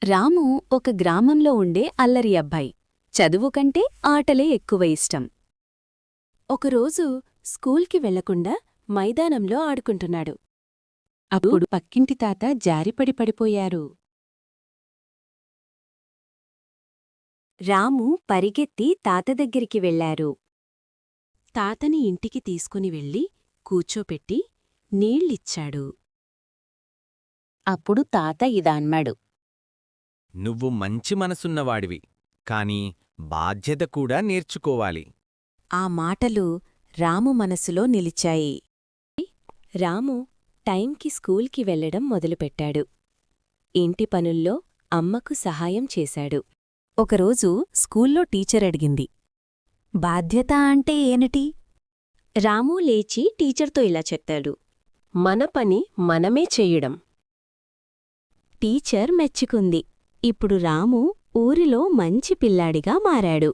రాము ఒక గ్రామంలో ఉండే అల్లరి అబ్బాయి. చదువు కంటే ఆటలే ఎక్కువ ఇష్టం. ఒకరోజు స్కూల్కి వెళ్లకుండా మైదానంలో ఆడుకుంటున్నాడు. అప్పుడు పక్కింటి తాత జారిపడి పడిపోయారు. రాము పరిగెత్తి తాత దగ్గరికి వెళ్లారు. తాతని ఇంటికి తీసుకుని వెళ్ళి కూర్చోపెట్టి నీళ్ళిచ్చాడు. అప్పుడు తాత ఇలా అన్నాడు. నువ్వు మంచి మనసున్నవాడివి, కాని బాధ్యత కూడా నేర్చుకోవాలి. ఆ మాటలు రాము మనసులో నిలిచాయి. రాము టైంకి స్కూల్కి వెళ్లడం మొదలుపెట్టాడు. ఇంటి పనుల్లో అమ్మకు సహాయం చేశాడు. ఒకరోజు స్కూల్లో టీచర్ అడిగింది, బాధ్యత అంటే ఏమిటి? రాము లేచి టీచర్తో ఇలా చెప్పాడు, మన పని మనమే చెయ్యడం. టీచర్ మెచ్చుకుంది. ఇప్పుడు రాము ఊరిలో మంచి పిల్లాడిగా మారాడు.